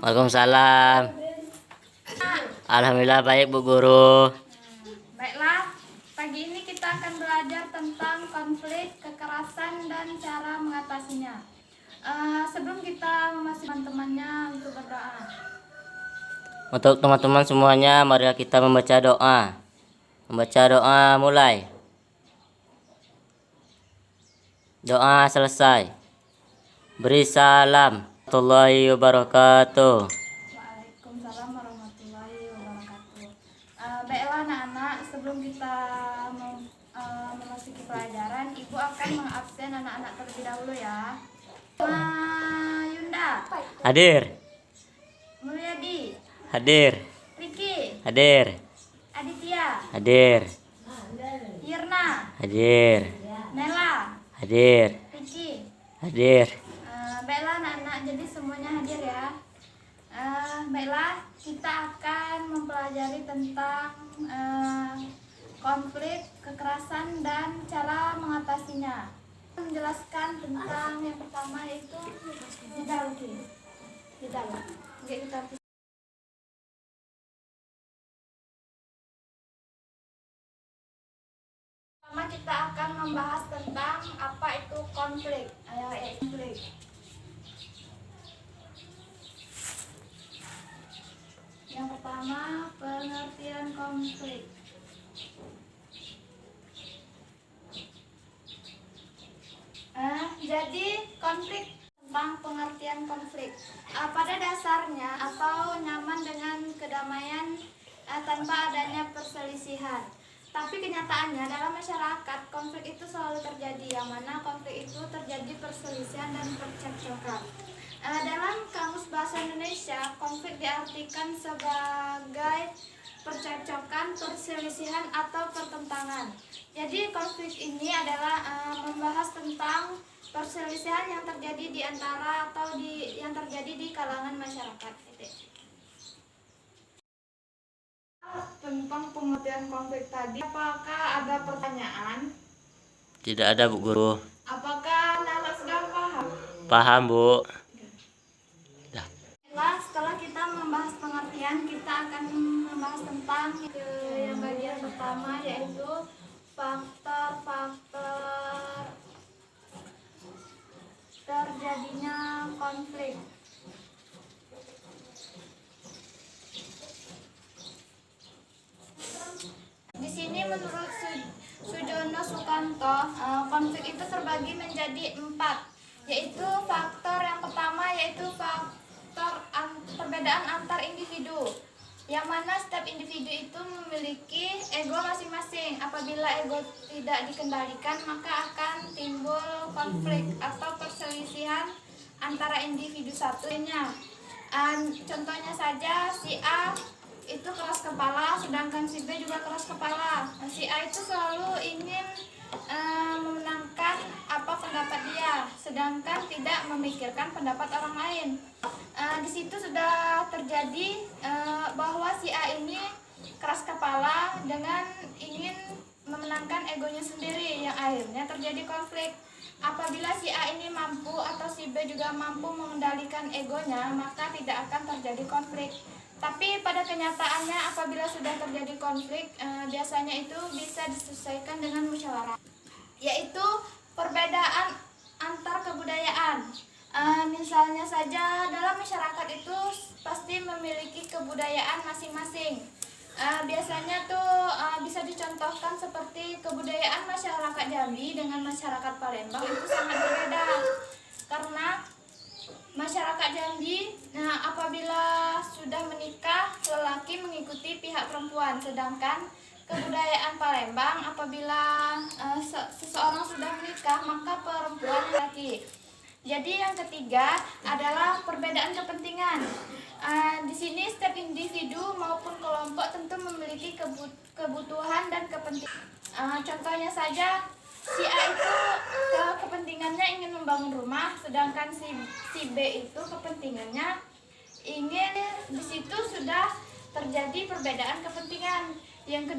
Waalaikumsalam. Alhamdulillah baik Bu Guru. Baiklah, pagi ini kita akan belajar tentang konflik, kekerasan, dan cara mengatasinya. Sebelum kita memasuki teman-temannya untuk berdoa. Untuk teman-teman semuanya, mari kita membaca doa. Membaca doa mulai. Doa selesai. Beri salam. Warahmatullahi wabarakatuh. Waalaikumsalam warahmatullahi wabarakatuh. Baiklah anak-anak, sebelum kita memasuki pelajaran, Ibu akan mengabsen anak-anak terlebih dahulu ya. Yunda, Hadir. Mulyadi, Hadir. Riki, Hadir. Aditya, Hadir. Yirna, Hadir. Nela, Hadir. Riki. Hadir. Baiklah anak-anak, jadi semuanya hadir ya. Baiklah, kita akan mempelajari tentang konflik, kekerasan, dan cara mengatasinya. Menjelaskan tentang yang pertama yaitu di dalam. Oke, kita pertama kita akan membahas tentang apa itu konflik. Konflik. Yang pertama, pengertian konflik. Jadi konflik, tentang pengertian konflik. Pada dasarnya atau nyaman dengan kedamaian tanpa adanya perselisihan. Tapi kenyataannya dalam masyarakat konflik itu selalu terjadi, yang mana konflik itu terjadi perselisihan dan percekcokan. Dalam Kamus Bahasa Indonesia, konflik diartikan sebagai percekcokan, perselisihan, atau pertentangan. Jadi konflik ini adalah membahas tentang perselisihan yang terjadi di antara atau yang terjadi di kalangan masyarakat. Tentang pengertian konflik tadi, apakah ada pertanyaan? Tidak ada Bu Guru. Apakah Nala sudah paham? Paham Bu. Setelah kita membahas pengertian, kita akan membahas tentang yang bagian pertama, yaitu faktor-faktor terjadinya konflik. Di sini menurut Sujono Sukanto, konflik itu terbagi menjadi 4, yaitu faktor yang pertama yaitu faktor perbedaan antar individu, yang mana setiap individu itu memiliki ego masing-masing. Apabila ego tidak dikendalikan, maka akan timbul konflik atau perselisihan antara individu satunya. Contohnya saja, si A itu keras kepala, sedangkan si B juga keras kepala. Si A itu selalu ingin memenangkan apa pendapat dia, sedangkan tidak memikirkan pendapat orang lain. Di situ sudah terjadi bahwa si A ini keras kepala dengan ingin memenangkan egonya sendiri, yang akhirnya terjadi konflik. Apabila si A ini mampu atau si B juga mampu mengendalikan egonya, maka tidak akan terjadi konflik. Tapi pada kenyataannya apabila sudah terjadi konflik, biasanya itu bisa diselesaikan dengan musyawarah, yaitu perbedaan antar kebudayaan. Misalnya saja dalam masyarakat itu pasti memiliki kebudayaan masing-masing. Biasanya tuh bisa dicontohkan seperti kebudayaan masyarakat Jambi dengan masyarakat Palembang itu sangat berbeda. Karena masyarakat Jambi, apabila sudah menikah, lelaki mengikuti pihak perempuan, sedangkan kebudayaan Palembang apabila seseorang sudah menikah, maka perempuan laki. Jadi yang ketiga adalah perbedaan kepentingan. Di sini setiap individu maupun kelompok tentu memiliki kebutuhan dan kepentingan. Contohnya saja, si A itu kepentingannya ingin membangun rumah, sedangkan si B itu kepentingannya ingin, di situ sudah terjadi perbedaan kepentingan. Yang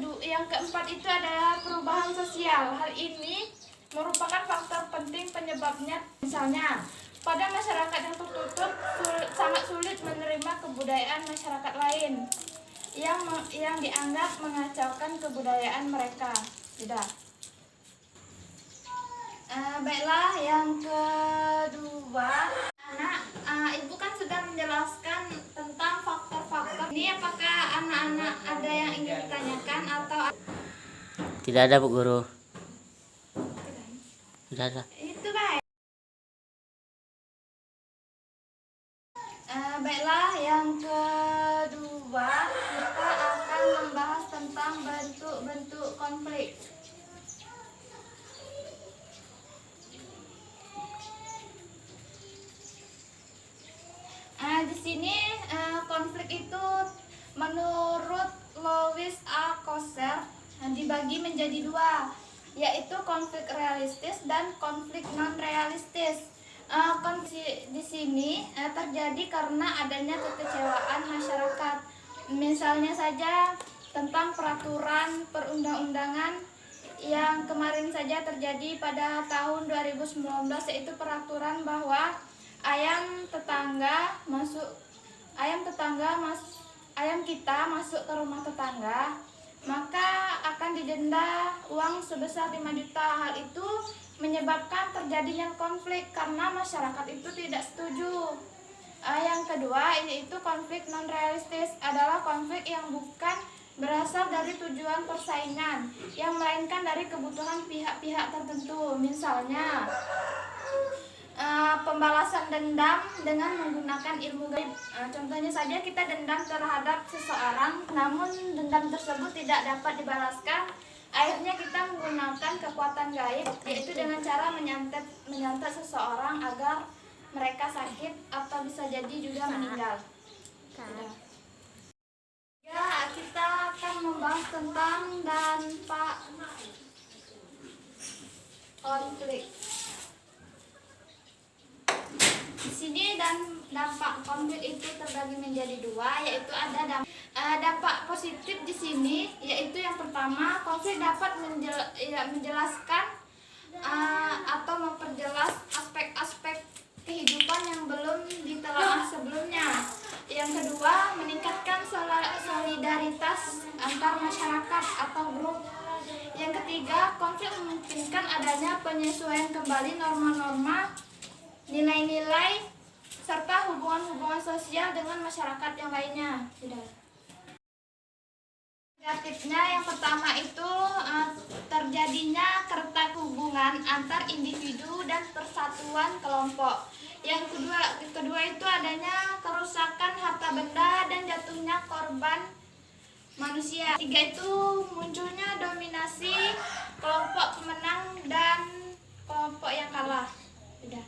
keempat itu adalah perubahan sosial. Hal ini merupakan faktor penting penyebabnya. Misalnya, pada masyarakat yang tertutup sangat sulit menerima terhadap kebudayaan masyarakat lain yang dianggap mengacaukan kebudayaan mereka. Tidak. Baiklah, yang kedua, Ibu kan sudah menjelaskan tentang faktor-faktor. Ini apakah anak-anak ada yang ingin ditanyakan atau Tidak ada Bu Guru. Tidak ada. itu baik? Baiklah, yang kedua kita akan membahas tentang bentuk-bentuk konflik. Di sini konflik itu menurut Louis Althusser dibagi menjadi dua, yaitu konflik realistis dan konflik non realistis. Konflik di sini terjadi karena adanya kekecewaan masyarakat. Misalnya saja tentang peraturan perundang-undangan yang kemarin saja terjadi pada tahun 2019, yaitu peraturan bahwa ayam kita masuk ke rumah tetangga, maka akan didenda uang sebesar 5 juta. Hal itu menyebabkan terjadinya konflik karena masyarakat itu tidak setuju. Yang kedua, yaitu konflik non realistis, adalah konflik yang bukan berasal dari tujuan persaingan, yang melainkan dari kebutuhan pihak-pihak tertentu. Misalnya pembalasan dendam dengan menggunakan ilmu gaib. Contohnya saja, kita dendam terhadap seseorang, namun dendam tersebut tidak dapat dibalaskan. Akhirnya kita menggunakan kekuatan gaib, yaitu dengan cara menyantet seseorang agar mereka sakit atau bisa jadi juga meninggal. Ya, kita akan membahas tentang dampak konflik. Di sini dampak konflik itu terbagi menjadi dua, yaitu ada dampak positif di sini, yaitu yang pertama, konflik dapat menjelaskan atau memperjelas aspek-aspek kehidupan yang belum ditelaah sebelumnya. Yang kedua, meningkatkan solidaritas antar masyarakat atau grup. Yang ketiga, konflik memungkinkan adanya penyesuaian kembali norma-norma, nilai-nilai, serta hubungan-hubungan sosial dengan masyarakat yang lainnya. Negatifnya, yang pertama itu terjadinya retak hubungan antar individu dan persatuan kelompok. Yang kedua itu adanya kerusakan harta benda dan jatuhnya korban manusia. Tiga itu munculnya dominasi kelompok pemenang dan kelompok yang kalah. Sudah.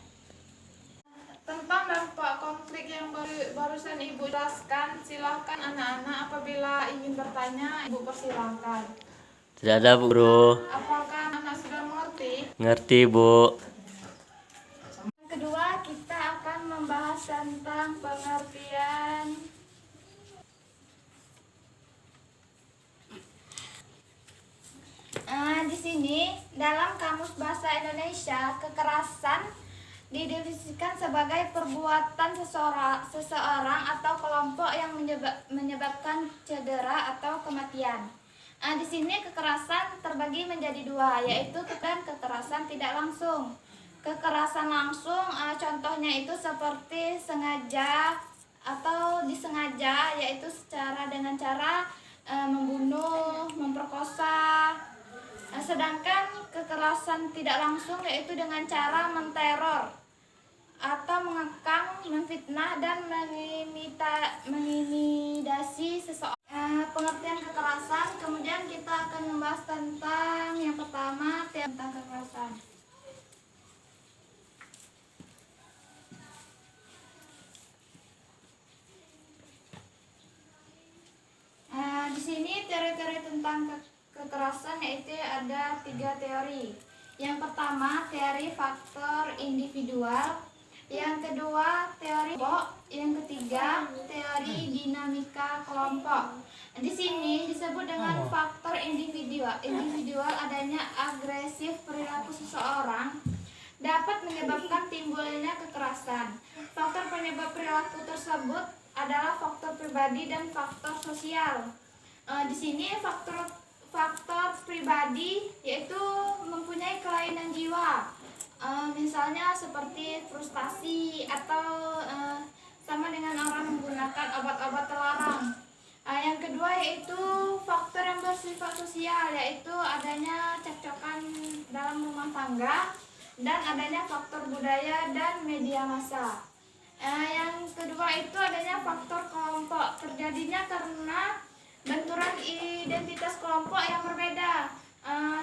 Tentang dampak konflik yang barusan Ibu jelaskan, silahkan anak-anak apabila ingin bertanya, Ibu persilahkan. Tidak ada Bu Guru. Apakah anak sudah mengerti? Ngerti Bu. Yang kedua, kita akan membahas tentang pengertian di sini dalam Kamus Bahasa Indonesia, kekerasan didefinisikan sebagai perbuatan seseorang atau kelompok yang menyebabkan cedera atau kematian. Di sini kekerasan terbagi menjadi dua, yaitu kekerasan tidak langsung. Kekerasan langsung contohnya itu seperti sengaja atau disengaja, yaitu dengan cara membunuh, memperkosa. Sedangkan kekerasan tidak langsung yaitu dengan cara menteror atau mengekang, memfitnah, dan mengintimidasi seseorang. Pengertian kekerasan, kemudian kita akan membahas tentang yang pertama, tentang kekerasan. Di sini teori-teori tentang kekerasan yaitu ada 3 teori. Yang pertama, teori faktor individual. Yang kedua, teori kelompok. Yang ketiga, teori dinamika kelompok. Di sini disebut dengan faktor individual. Individual adanya agresif perilaku seseorang dapat menyebabkan timbulnya kekerasan. Faktor penyebab perilaku tersebut adalah faktor pribadi dan faktor sosial. Di sini faktor pribadi yaitu mempunyai kelainan jiwa, misalnya seperti frustasi atau sama dengan orang menggunakan obat-obat terlarang. Yang kedua yaitu faktor yang bersifat sosial, yaitu adanya cekcokan dalam rumah tangga dan adanya faktor budaya dan media massa. Yang kedua itu adanya faktor kelompok, terjadinya karena benturan identitas kelompok yang berbeda.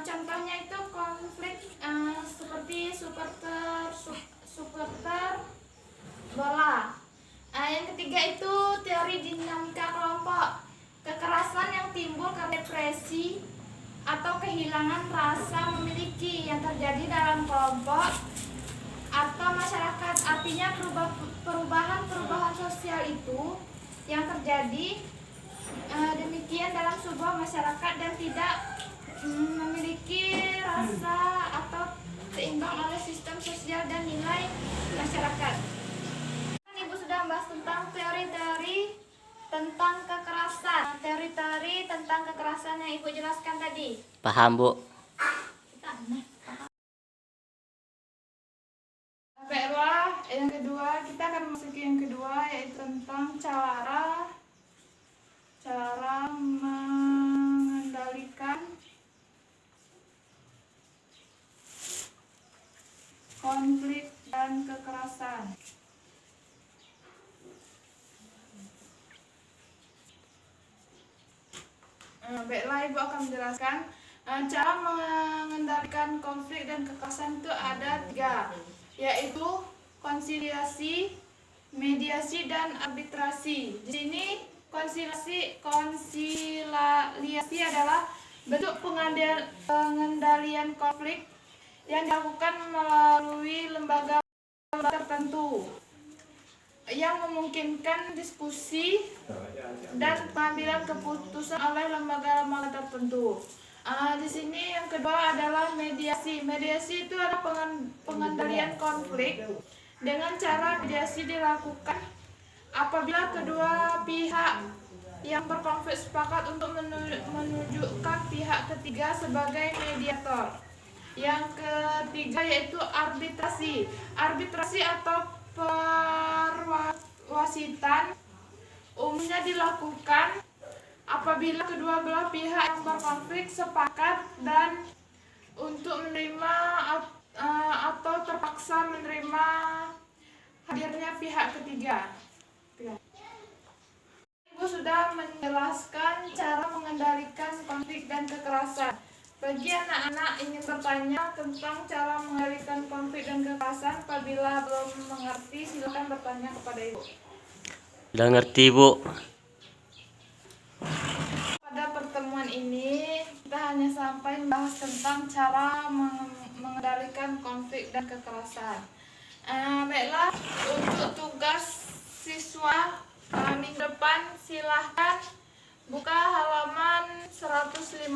Contohnya itu konflik seperti supporter bola. Yang ketiga itu teori dinamika kelompok, kekerasan yang timbul karena depresi atau kehilangan rasa memiliki yang terjadi dalam kelompok atau masyarakat. Artinya perubahan sosial itu yang terjadi demikian dalam sebuah masyarakat dan tidak memiliki rasa atau seimbang oleh sistem sosial dan nilai masyarakat. Ibu sudah membahas tentang teori-teori tentang kekerasan. Teori-teori tentang kekerasan yang Ibu jelaskan tadi. Paham, Bu? Baiklah, yang kedua kita akan masuk ke yang kedua, yaitu tentang cara mengendalikan konflik dan kekerasan. Baiklah, Ibu akan menjelaskan cara mengendalikan konflik dan kekerasan itu ada 3, yaitu konsiliasi, mediasi, dan arbitrasi. Di sini konsiliasi adalah bentuk pengendalian konflik yang dilakukan melalui lembaga tertentu yang memungkinkan diskusi dan pengambilan keputusan oleh lembaga-lembaga tertentu. Di sini yang kedua adalah mediasi. Mediasi itu adalah pengendalian konflik dengan cara mediasi dilakukan apabila kedua pihak yang berkonflik sepakat untuk menunjukkan pihak ketiga sebagai mediator. Yang ketiga yaitu arbitrasi. Arbitrasi atau perwasitan umumnya dilakukan apabila kedua belah pihak yang berkonflik sepakat dan untuk menerima atau terpaksa menerima hadirnya pihak ketiga. Ibu sudah menjelaskan cara mengendalikan konflik dan kekerasan. Bagi anak-anak ingin bertanya tentang cara mengendalikan konflik dan kekerasan, apabila belum mengerti silakan bertanya kepada Ibu. Udah ngerti, Bu? Pada pertemuan ini kita hanya sampai membahas tentang cara mengendalikan konflik dan kekerasan. Baiklah, untuk tugas siswa minggu depan silahkan buka halaman 150.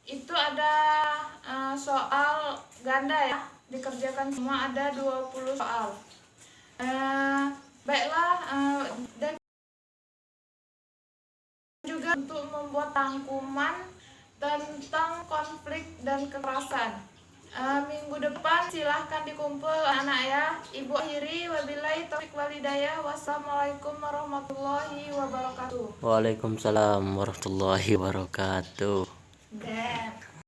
Itu ada soal ganda ya, dikerjakan semua, ada 20 soal. Baiklah, dan juga untuk membuat rangkuman tentang konflik dan kekerasan. Minggu depan silahkan dikumpul anak ya. Ibu akhiri, wabillahi taufiq walhidayah. Wassalamualaikum warahmatullahi wabarakatuh. Waalaikumsalam warahmatullahi wabarakatuh.